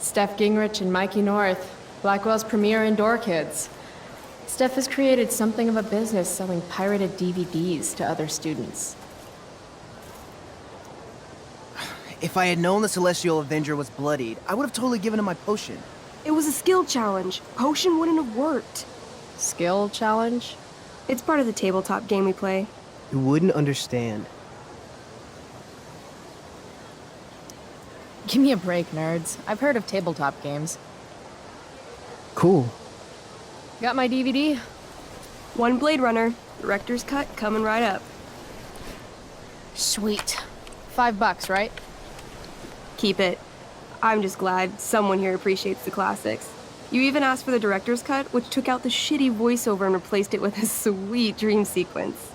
Steph Gingrich and Mikey North, Blackwell's premier indoor kids. Steph has created something of a business selling pirated DVDs to other students. If I had known the Celestial Avenger was bloodied, I would have totally given him my potion. It was a skill challenge. Potion wouldn't have worked. Skill challenge? It's part of the tabletop game we play. You wouldn't understand. Give me a break, nerds. I've heard of tabletop games. Cool. Got my DVD? One Blade Runner, director's cut coming right up. Sweet. $5, right? Keep it. I'm just glad someone here appreciates the classics. You even asked for the director's cut, which took out the shitty voiceover and replaced it with a sweet dream sequence.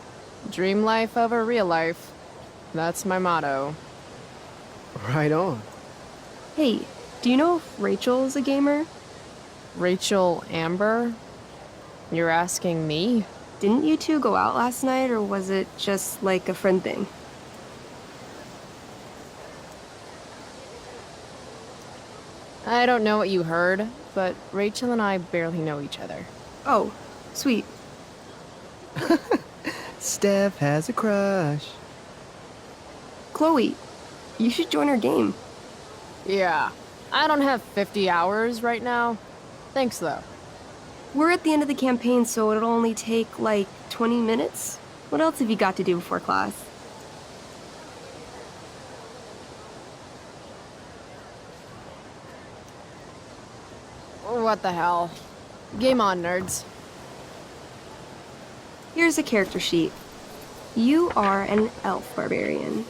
Dream life over real life. That's my motto. Right on. Hey, do you know if Rachel's a gamer? Rachel Amber? You're asking me? Didn't you two go out last night, or was it just like a friend thing? I don't know what you heard, but Rachel and I barely know each other. Oh, sweet. Steph has a crush. Chloe, you should join our game. Yeah, I don't have 50 hours right now. Thanks, though. We're at the end of the campaign, so it'll only take, like, 20 minutes. What else have you got to do before class? What the hell? Game on, nerds. Here's a character sheet. You are an elf barbarian.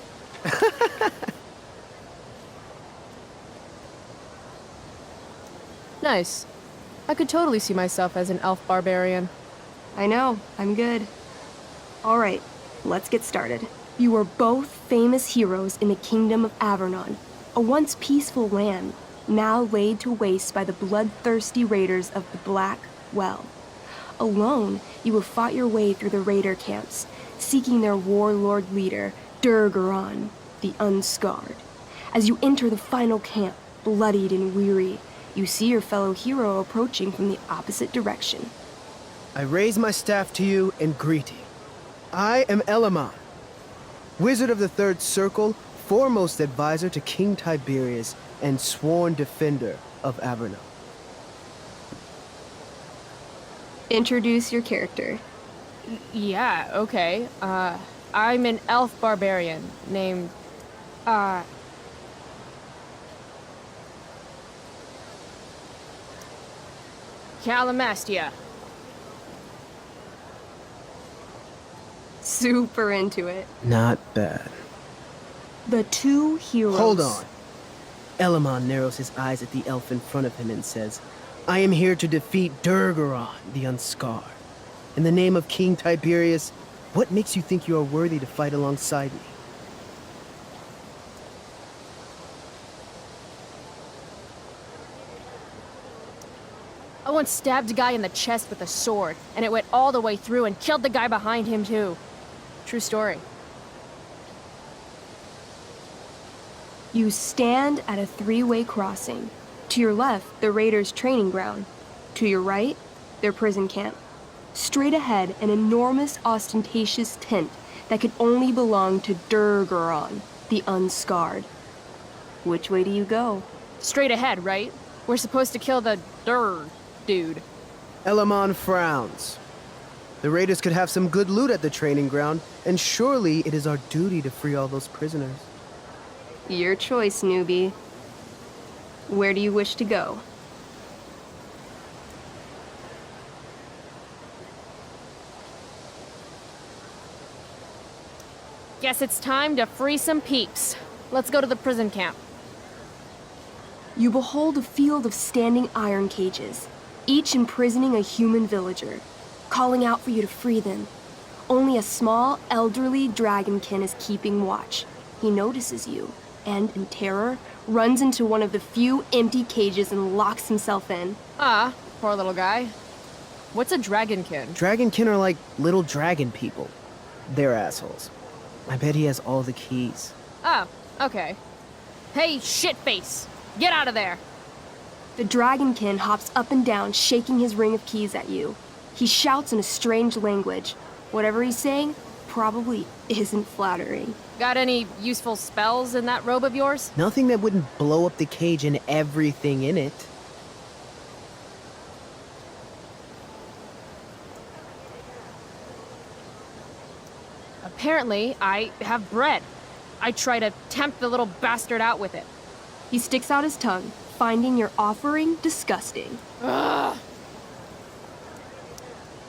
Nice. I could totally see myself as an elf barbarian. I know, I'm good. All right, let's get started. You are both famous heroes in the Kingdom of Avernon, a once peaceful land, now laid to waste by the bloodthirsty raiders of the Black Well. Alone, you have fought your way through the raider camps, seeking their warlord leader, Durgaron, the Unscarred. As you enter the final camp, bloodied and weary, you see your fellow hero approaching from the opposite direction. I raise my staff to you in greeting. I am Elamon, Wizard of the Third Circle, foremost advisor to King Tiberius, and sworn defender of Averno. Introduce your character. Yeah, okay. I'm an elf barbarian named, Calamastia. Super into it. Not bad. The two heroes. Hold on. Elamon narrows his eyes at the elf in front of him and says, I am here to defeat Durgaron, the Unscarred. In the name of King Tiberius, what makes you think you are worthy to fight alongside me? I once stabbed a guy in the chest with a sword, and it went all the way through and killed the guy behind him, too. True story. You stand at a three-way crossing. To your left, the raiders' training ground. To your right, their prison camp. Straight ahead, an enormous, ostentatious tent that could only belong to Durgaron, the Unscarred. Which way do you go? Straight ahead, right? We're supposed to kill the dude. Elamon frowns. The raiders could have some good loot at the training ground, and surely it is our duty to free all those prisoners. Your choice, newbie. Where do you wish to go? Guess it's time to free some peeps. Let's go to the prison camp. You behold a field of standing iron cages, each imprisoning a human villager, calling out for you to free them. Only a small, elderly dragonkin is keeping watch. He notices you, and, in terror, runs into one of the few empty cages and locks himself in. Ah, poor little guy. What's a dragonkin? Dragonkin are like little dragon people. They're assholes. I bet he has all the keys. Oh, okay. Hey, shitface! Get out of there! The Dragonkin hops up and down, shaking his ring of keys at you. He shouts in a strange language. Whatever he's saying probably isn't flattering. Got any useful spells in that robe of yours? Nothing that wouldn't blow up the cage and everything in it. Apparently, I have bread. I try to tempt the little bastard out with it. He sticks out his tongue, finding your offering disgusting. Ugh.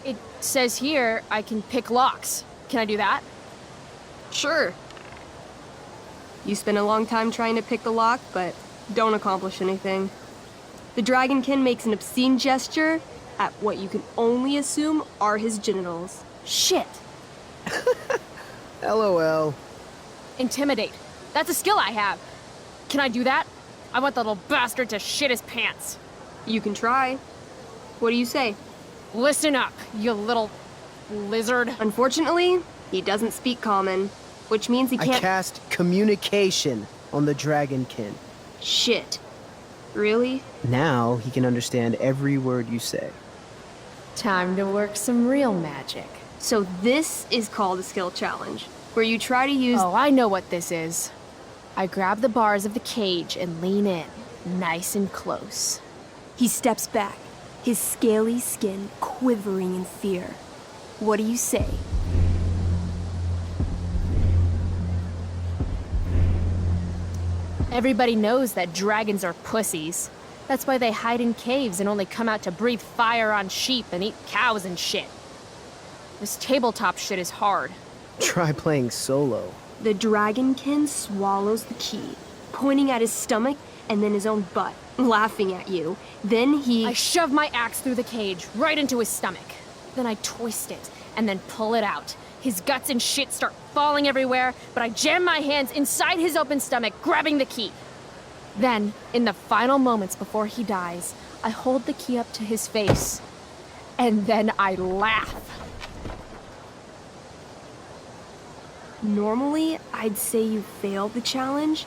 It says here I can pick locks. Can I do that? Sure. You spend a long time trying to pick the lock, but don't accomplish anything. The Dragonkin makes an obscene gesture at what you can only assume are his genitals. Shit! LOL. Intimidate. That's a skill I have. Can I do that? I want the little bastard to shit his pants. You can try. What do you say? Listen up, you little lizard. Unfortunately, he doesn't speak common, which means he I can't- cast communication on the Dragonkin. Shit. Really? Now he can understand every word you say. Time to work some real magic. So this is called a skill challenge, where you try to use- Oh, I know what this is. I grab the bars of the cage and lean in, nice and close. He steps back, his scaly skin quivering in fear. What do you say? Everybody knows that dragons are pussies. That's why they hide in caves and only come out to breathe fire on sheep and eat cows and shit. This tabletop shit is hard. Try playing solo. The Dragonkin swallows the key, pointing at his stomach and then his own butt, laughing at you. Then he- I shove my axe through the cage, right into his stomach. Then I twist it, and then pull it out. His guts and shit start falling everywhere, but I jam my hands inside his open stomach, grabbing the key. Then, in the final moments before he dies, I hold the key up to his face. And then I laugh. Normally, I'd say you failed the challenge,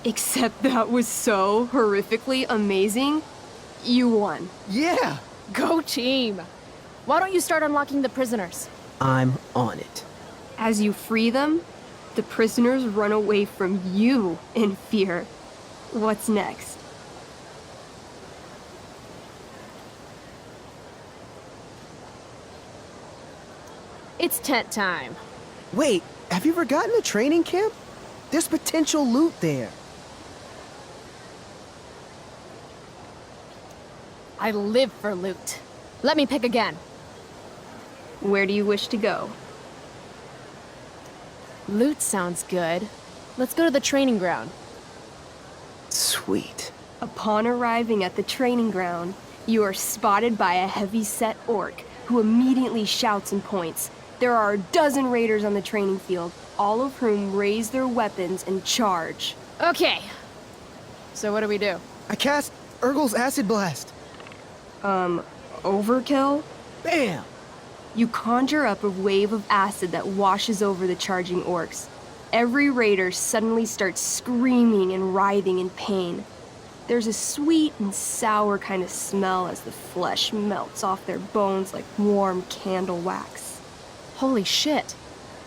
except that was so horrifically amazing. You won. Yeah! Go team! Why don't you start unlocking the prisoners? I'm on it. As you free them, the prisoners run away from you in fear. What's next? It's tent time. Wait, have you forgotten the training camp? There's potential loot there. I live for loot. Let me pick again. Where do you wish to go? Loot sounds good. Let's go to the training ground. Sweet. Upon arriving at the training ground, you are spotted by a heavy-set orc who immediately shouts and points. There are a dozen raiders on the training field, all of whom raise their weapons and charge. Okay. So what do we do? I cast Urgel's Acid Blast. Overkill? Bam! You conjure up a wave of acid that washes over the charging orcs. Every raider suddenly starts screaming and writhing in pain. There's a sweet and sour kind of smell as the flesh melts off their bones like warm candle wax. Holy shit.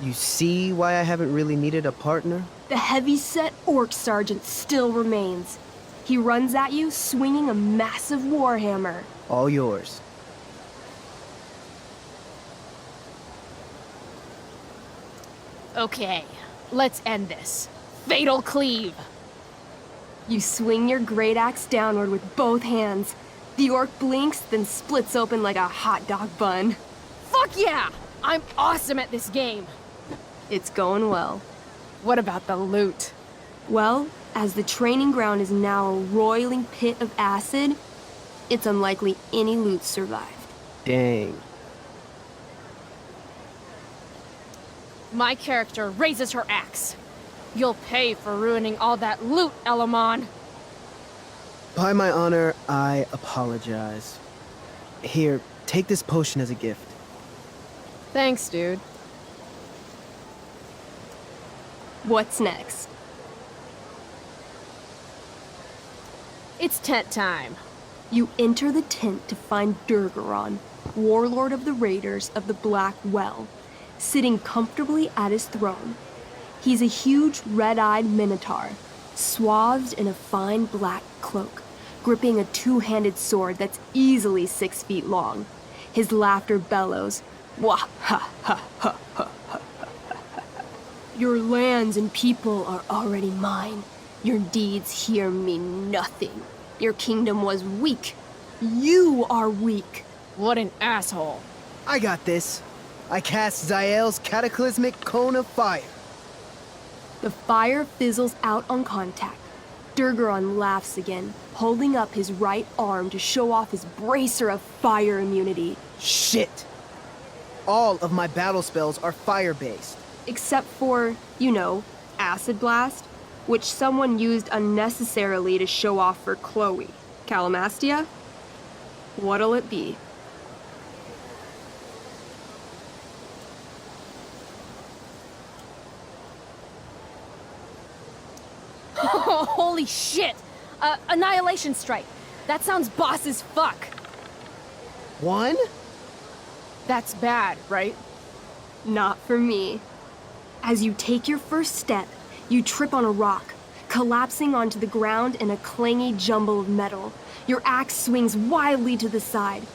You see why I haven't really needed a partner? The heavy-set orc sergeant still remains. He runs at you, swinging a massive warhammer. All yours. Okay, let's end this. Fatal cleave. You swing your great axe downward with both hands. The orc blinks, then splits open like a hot dog bun. Fuck yeah! I'm awesome at this game. It's going well. What about the loot? Well, as the training ground is now a roiling pit of acid, it's unlikely any loot survived. Dang. My character raises her axe. You'll pay for ruining all that loot, Elamon. By my honor, I apologize. Here, take this potion as a gift. Thanks, dude. What's next? It's tent time. You enter the tent to find Durgaron, warlord of the Raiders of the Black Well, sitting comfortably at his throne. He's a huge red-eyed minotaur, swathed in a fine black cloak, gripping a two-handed sword that's easily 6 feet long. His laughter bellows, "Wah ha ha ha ha ha. Your lands and people are already mine. Your deeds here mean nothing. Your kingdom was weak. You are weak." What an asshole. I got this. I cast Zael's cataclysmic cone of fire. The fire fizzles out on contact. Durgaron laughs again, holding up his right arm to show off his bracer of fire immunity. Shit! All of my battle spells are fire-based. Except for, Acid Blast, which someone used unnecessarily to show off for Chloe. Calamastia? What'll it be? Holy shit! Annihilation Strike. That sounds boss as fuck. One? That's bad, right? Not for me. As you take your first step, you trip on a rock, collapsing onto the ground in a clangy jumble of metal. Your axe swings wildly to the side.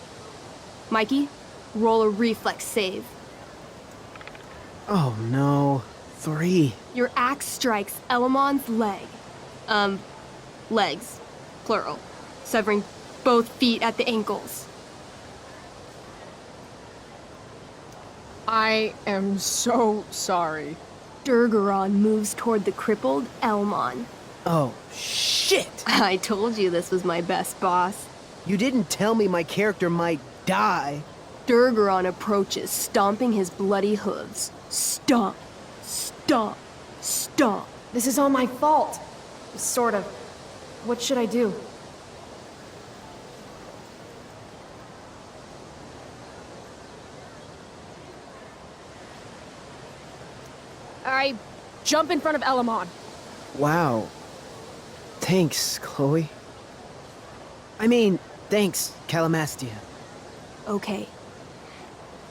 Mikey, roll a reflex save. Oh no. 3. Your axe strikes Elamon's leg. Legs. Plural. Severing both feet at the ankles. I am so sorry. Durgaron moves toward the crippled Elmon. Oh, shit! I told you this was my best boss. You didn't tell me my character might die. Durgaron approaches, stomping his bloody hooves. Stomp, stomp, stomp. This is all my fault. Sort of. What should I do? I jump in front of Elamon. Wow. Thanks, Chloe. I mean, thanks, Calamastia. Okay.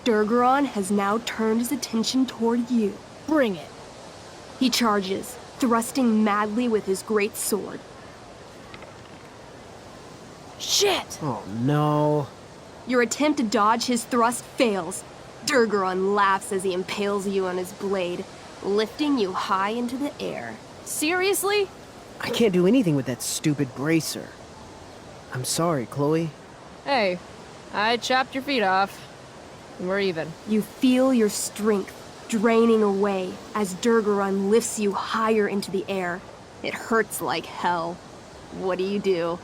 Durgaron has now turned his attention toward you. Bring it. He charges, thrusting madly with his great sword. Shit! Oh no. Your attempt to dodge his thrust fails. Durgaron laughs as he impales you on his blade, lifting you high into the air. Seriously? I can't do anything with that stupid bracer. I'm sorry, Chloe. Hey, I chopped your feet off. We're even. You feel your strength draining away as Durgaron lifts you higher into the air. It hurts like hell. What do?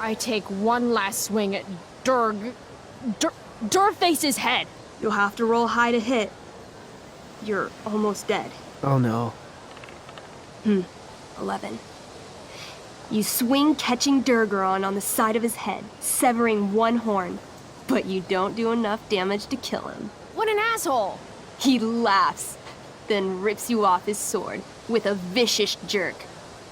I take one last swing at Durface's head. You'll have to roll high to hit. You're almost dead. Oh no. 11. You swing, catching Durgaron on the side of his head, severing one horn, but you don't do enough damage to kill him. What an asshole! He laughs, then rips you off his sword with a vicious jerk.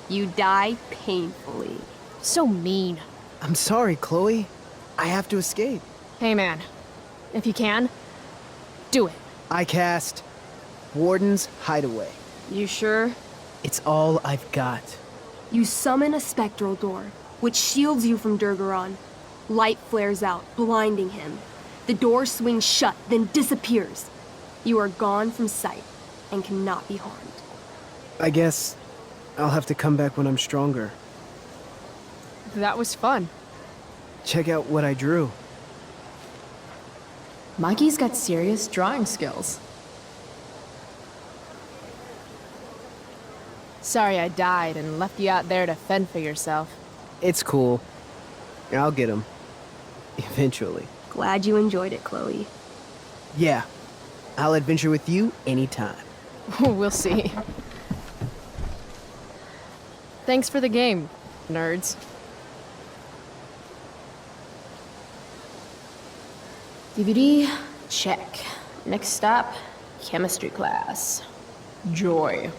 You die painfully. So mean. I'm sorry, Chloe. I have to escape. Hey man, if you can, do it. I cast Warden's Hideaway. You sure? It's all I've got. You summon a spectral door, which shields you from Durgaron. Light flares out, blinding him. The door swings shut, then disappears. You are gone from sight and cannot be harmed. I guess I'll have to come back when I'm stronger. That was fun. Check out what I drew. Mikey's got serious drawing skills. Sorry I died and left you out there to fend for yourself. It's cool. I'll get him. Eventually. Glad you enjoyed it, Chloe. Yeah. I'll adventure with you anytime. We'll see. Thanks for the game, nerds. DVD, check. Next stop, chemistry class. Joy.